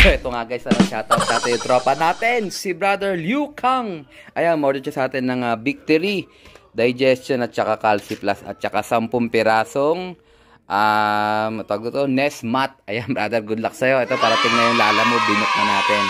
So ito nga guys, shoutout natin yung tropa natin, si Brother Liu Kang. Ayan, order siya sa atin ng Victory Digestion at saka Calci Plus at saka 10 pirasong tawag ito, Nest Mat. Ayan brother, good luck sa'yo. Ito, parating na yung lala mo, binok na natin.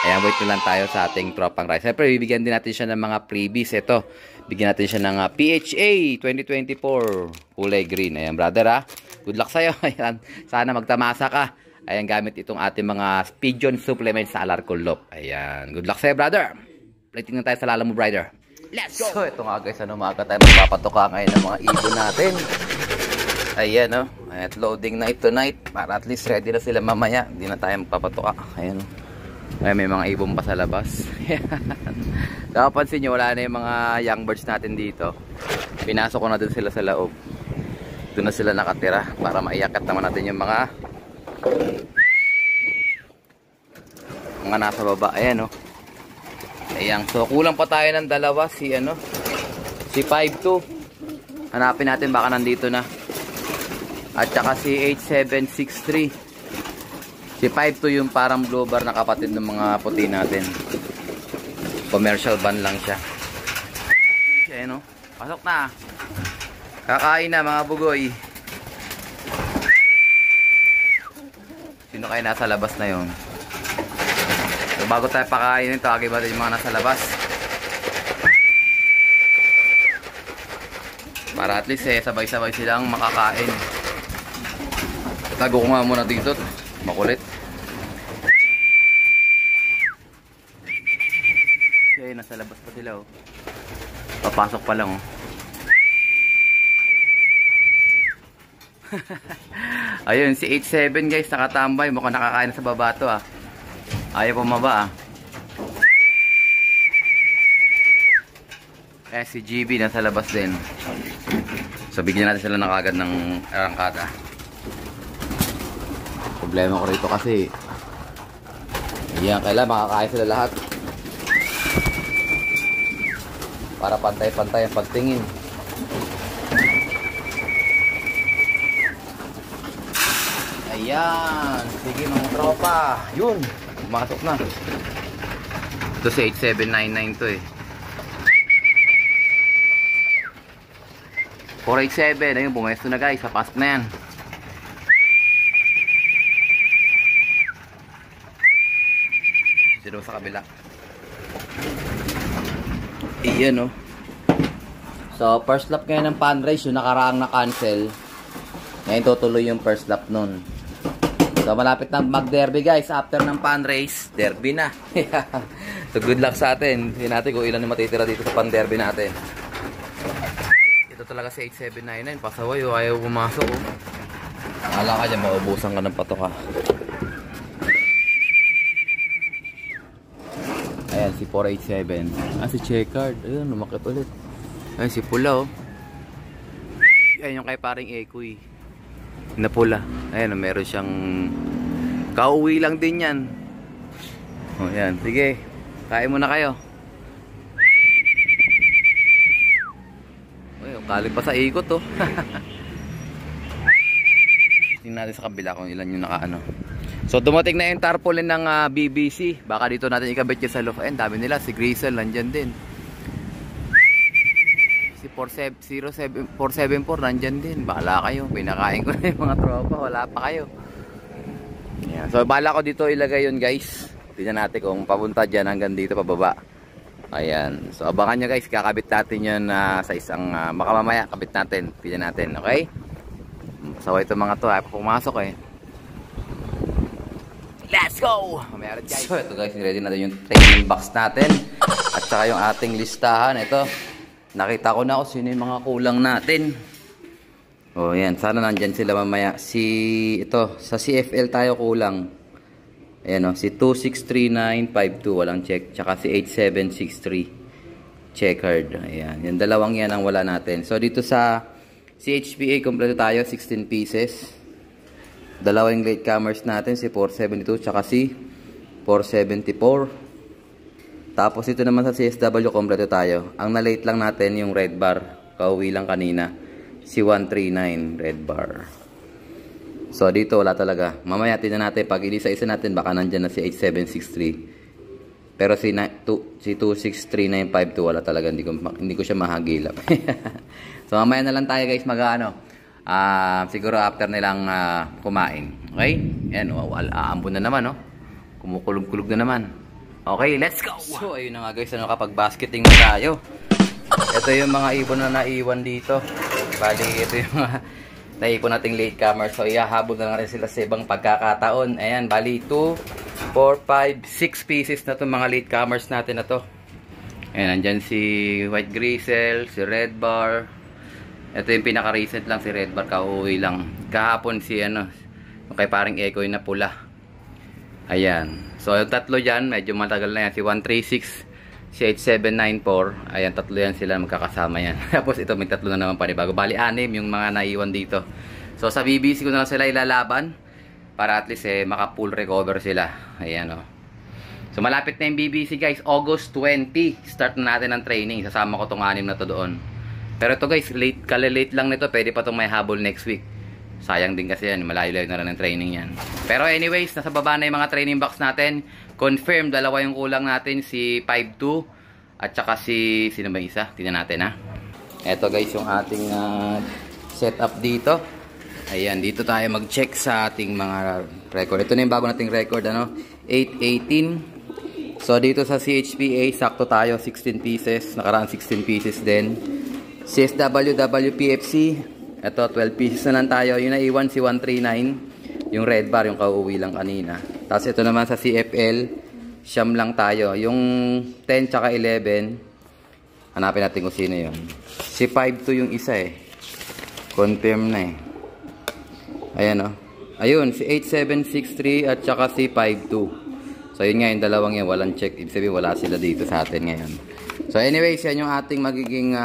Ayan, wait na lang tayo sa ating tropang rice. Siyempre, bibigyan din natin siya ng mga freebies. Ito, bigyan natin siya ng PHA 2024 kulay green. Ayan brother good luck sa'yo. Ayan, sana magtamasa ka. Ayan, gamit itong ating mga pigeon supplements sa Alarcolop. Ayan, good luck sa'yo brother. Plating na tayo sa lala mo brother. Let's go! So, ito nga guys, maaga tayo magpapatuka ngayon ng mga ibon natin. Ayan at loading na tonight para at least ready na sila mamaya. Hindi na tayo magpapatuka. Ayan Ayan, may mga ibon pa sa labas. Nakapansin nyo, wala na yung mga young birds natin dito. Pinasok ko na dun sila sa loob. Doon na sila nakatira para maiyakat naman natin yung mga nasa baba. Ayan Ayan, so kulang pa tayo ng dalawa, si 5'2". Hanapin natin, baka nandito na. At saka si 8763. Si 5'2" yung parang blue bar na kapatid ng mga puti natin. Commercial van lang siya. Ayan pasok na. Kakain na mga bugoy. Sino kayo nasa labas na yun? So, bago tayo pakainin ito, agay ba yung mga nasa labas? Para at least sabay-sabay silang makakain. Tago ko nga muna dito. Makulit. Okay, nasa labas pa sila Papasok pa lang Ayun, si 87 guys, nakatambay. Mukhang nakakain sa baba to Ayaw pumaba si GB nasa labas din. So bigyan natin sila ng agad ng arangkada. Problema ko rito kasi yan, kailangan makakain sila lahat para pantay-pantay ang pagtingin. Ayan, sige mga tropa. Yun, pumasok na. Ito si 8799 to 487, ayun, pumesto na guys. Papasok na yan. Dito sa kabila. Iyan So first lap ngayon ng pan race, yung nakaraang na cancel. Ngayon tutuloy yung first lap nun. So malapit na mag derby guys. After ng pan race, derby na. So good luck sa atin. Hindi natin kung ilan yung matitira dito sa pan derby natin. Ito talaga si 8799. Pasaway ayaw pumasok Akala ka dyan, maubusan ka ng patoka. Ayan, si 487. Si checkered. Ayun, lumakit ulit. Ayan, si pula Ayan yung kay paring Ekoy. Na pula. Ayan, meron siyang kauwi lang din yan. Ayan, sige. Kain muna kayo. Ayun, kali pa sa ikot Tingnan natin sa kabila kung ilan yung nakaano. So dumating na yung tarpaulin ng BBC. Baka dito natin ikabit yung sa loob. Ayun, dami nila. Si Grizzle nandyan din. Si 474 nandyan din. Bahala kayo. Pinakain ko na yung mga tropa. Wala pa kayo. Yeah. So bahala ko dito ilagay yun guys. Tingnan natin kung papunta dyan hanggang dito pababa. Ayan. So abangan nyo guys. Kakabit natin yun sa isang makamamaya. Kabit natin. Tingnan natin. Okay? Saway ito mga to. Pumasok Let's go! Meron guys. So ito guys, ready natin yung training box natin. At saka yung ating listahan. Ito. Nakita ko na kung sino yung mga kulang natin. Yan. Sana nandyan sila mamaya. Ito. Sa CFL tayo kulang. Ayan si 263952. Walang check. Tsaka si 8763. Checkered. Ayan. Yung dalawang yan ang wala natin. So dito sa CHPA, kompleto tayo. 16 pieces. Dalawang latecomers natin, si 472 tsaka si 474. Tapos ito naman sa CSW, kompleto tayo. Ang na-late lang natin yung red bar. Kauwi lang kanina. Si 139 red bar. So dito wala talaga. Mamaya tingnan natin pag isa-isa natin baka nandiyan na si 8763. Pero si 263952 wala talaga, hindi ko siya mahagilap. So mamaya na lang tayo guys siguro after nilang kumain. Okay? Ayan, aambon na naman, no? Kumukulog-kulog na naman. Okay, let's go! So ayun na nga guys, kapag basketing na tayo. Ito yung mga ibon na naiwan dito. Bali, ito yung mga naipon nating latecomers. So ihahabol na lang rin sila sa ibang pagkakataon. Ayan, bali 2, 4, 5, 6 pieces na itong mga latecomers natin na to. Ayan, nandyan si White Grizzle, si Red Bar. Ito yung pinaka-recent lang, si Red Bar, kauwi lang. Kahapon si yung kay paring Echo yung na pula. Ayan. So yung tatlo dyan, medyo matagal na yan. Si 136, si 8794. Ayan, tatlo yan sila, magkakasama yan. Tapos ito, may tatlo na naman panibago. Bali, 6 yung mga naiwan dito. So sa BBC ko na lang sila ilalaban para at least maka full recover sila. Ayan, oh. So malapit na yung BBC guys, August 20. Start na natin ang training. Sasama ko tong 6 na to doon. Pero ito guys, late lang nito. Pwede pa itong may habol next week. Sayang din kasi yan, malayo-layo na rin ang training yan. Pero anyways, nasa baba na yung mga training box natin. Confirm, dalawa yung kulang natin, si 5'2 at saka si, sino ba isa? Tingnan natin ha. Ito guys yung ating setup dito. Ayan, dito tayo mag-check sa ating mga record. Ito na yung bago nating record, 818. So dito sa CHPA, sakto tayo, 16 pieces. Nakaraan 16 pieces din. CSW, WPFC, ito 12 pieces na lang tayo. Yung naiwan si 139. Yung Red Bar, yung kauuwi lang kanina. Tapos ito naman sa CFL, siyam lang tayo. Yung 10 tsaka 11, hanapin natin kung sino yun. Si 5'2 yung isa Confirm na Ayan Ayun, si 8763 at saka si 5'2. So yun nga, yung dalawang yan, walang check. Ibig sabihin, wala sila dito sa atin ngayon. So anyways, yan yung ating magiging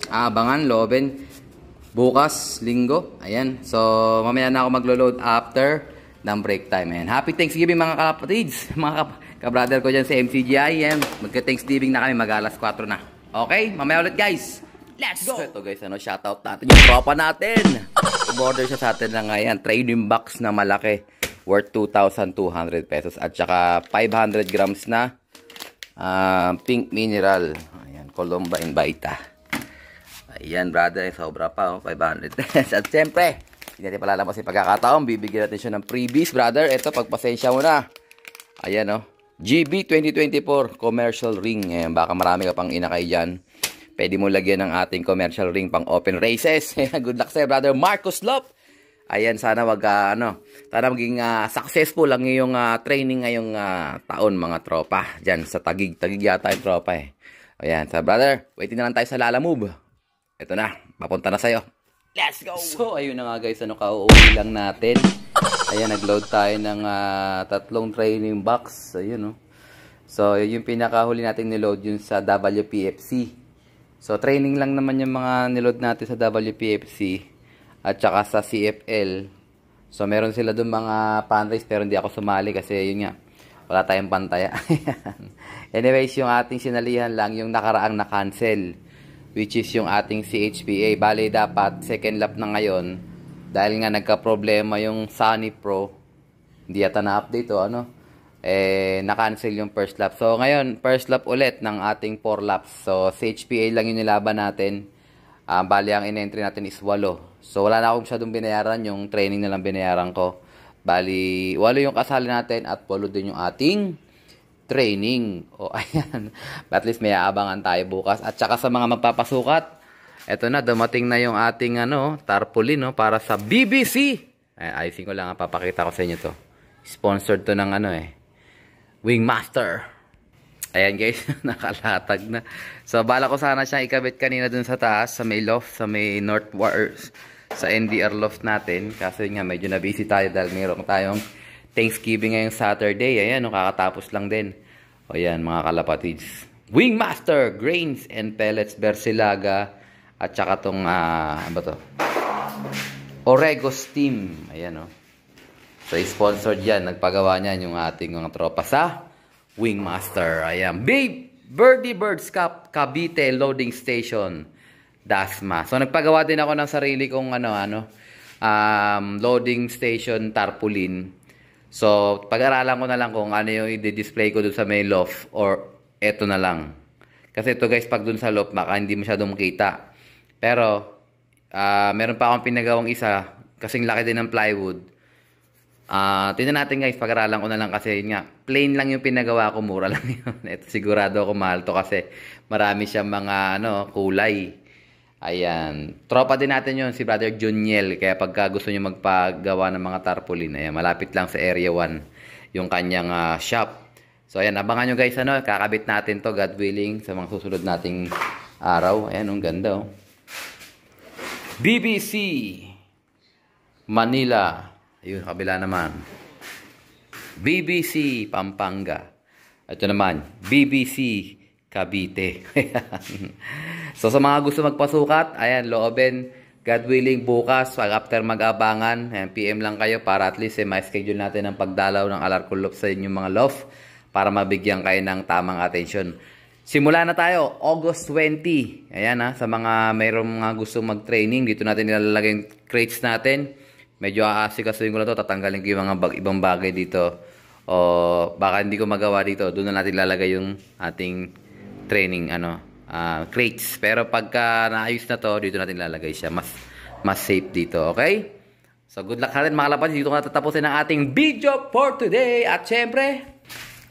abangan, loben. Bukas, linggo. Ayan. So, mamaya na ako maglo-load after ng break time. Ayan. Happy Thanksgiving mga kapatids. Mga ka-brother ko dyan sa MCGIM. Magka-Thanksgiving na kami. Mag-alas 4 na. Okay? Mamaya ulit guys. Let's go! So, ito guys, shoutout natin yung tropa natin. Umorder siya sa atin na ngayon. Training box na malaki. Worth 2,200 pesos. At saka 500 grams na pink mineral. Ayan. Colomba and Baita. Ayan brother, sobra pa 500. At siyempre, hindi natin palalamas yung pagkakataon. Bibigyan natin siya ng freebies brother. Ito, pagpasensya mo na. Ayan GB 2024 commercial ring. Ayan, baka marami ka pang inakay dyan. Pwede mo lagyan ng ating commercial ring pang open races. Good luck sa'yo brother Marcos Lop. Ayan, sana sana maging successful lang yung training ngayong taon mga tropa. Dyan sa Tagig yata yung tropa Ayan, sa brother, waiting na lang tayo sa Lala Move. Ito na, papunta na sa'yo. Let's go! So, ayun na nga guys, kauuwi lang natin. Ayan, nag-load tayo ng 3 training box. Ayun, So, yun yung pinakahuli natin niload yun sa WPFC. So, training lang naman yung mga niload natin sa WPFC at saka sa CFL. So, meron sila dun mga pan-race pero hindi ako sumali kasi yun nga, wala tayong pantaya. Anyways, yung ating sinalihan lang, yung nakaraang na-cancel. Which is yung ating CHPA. Bali dapat second lap na ngayon dahil nga nagka-problema yung Sunny Pro. Hindi yata na-update na-cancel yung first lap. So ngayon, first lap ulit ng ating 4 laps. So CHPA lang yung nilaban natin. Bali ang in-entry natin is 8. So wala na akong masyadong binayaran. Yung training na lang binayaran ko. Bali 8 yung kasali natin at 8 din yung ating training. Ayan. At least may aabangan tayo bukas. At saka sa mga magpapasukat, eto na, dumating na yung ating tarpaulin para sa BBC. Ayusin ko lang, papakita ko sa inyo to. Sponsored to ng Wingmaster. Ayan guys, nakalatag na. So, bala ko sana siyang ikabit kanina dun sa taas, sa may loft, sa may North Wars, sa NDR loft natin. Kaso nga, medyo na busy tayo dahil mayroon tayong Thanksgiving ngayong Saturday. Ayan, kakatapos lang din. O yan, mga kalapatids. Wingmaster, Grains and Pellets, Bersilaga, at saka tong, Orego Steam. Ayan, So, sponsored yan. Nagpagawa niyan yung ating mga tropa sa Wingmaster. Ayan. Birdie Birds Cup, Cavite Loading Station, Dasma. So, nagpagawa din ako ng sarili kong, loading station tarpaulin. So, pag-aralan ko na lang kung ano yung i-display ko dun sa may loft or eto na lang. Kasi ito guys, pag dun sa loft, baka hindi masyadong makita. Pero, meron pa akong pinagawang isa, kasing laki din ng plywood. Tingnan natin guys, pag-aralan ko na lang kasi yun nga, plain lang yung pinagawa ko, mura lang yun. Ito sigurado ako mahal to kasi marami siyang mga kulay. Ayan. Tropa din natin yun, si Brother Juniel. Kaya pagka gusto nyo magpagawa ng mga tarpaulin, ayan, malapit lang sa Area 1 yung kanyang shop. So, ayan, abangan nyo guys, kakabit natin to, God willing, sa mga susunod nating araw. Ayan, ang ganda, oh. BBC Manila. Ayun, kabila naman. BBC Pampanga. Ito naman, BBC Cavite. So, sa mga gusto magpasukat, ayan, loobin, God willing, bukas, after mag-abangan, ayan, PM lang kayo para at least ma-schedule natin ang pagdalaw ng Alarcon Loft sa inyong mga loft para mabigyan kayo ng tamang attention. Simula na tayo, August 20. Ayan sa mga mayroong mga gusto mag-training, dito natin nilalagay yung crates natin. Medyo aasikasuhin ko na to, tatanggalin ko yung mga ibang bagay dito. O baka hindi ko magawa dito, doon na natin lalagay yung ating training crates. Pero pagka naayos na to, dito natin lalagay siya. Mas safe dito, okay? So good luck natin mga kapatid. Dito ko natatapusin ang ating video for today. At syempre,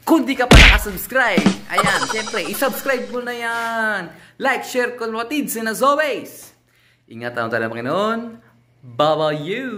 kung di ka pa nakasubscribe, ayan, syempre, isubscribe mo na yan. Like, share, kapatid, and as always, ingat ang tayo ng Panginoon. Bye-bye you.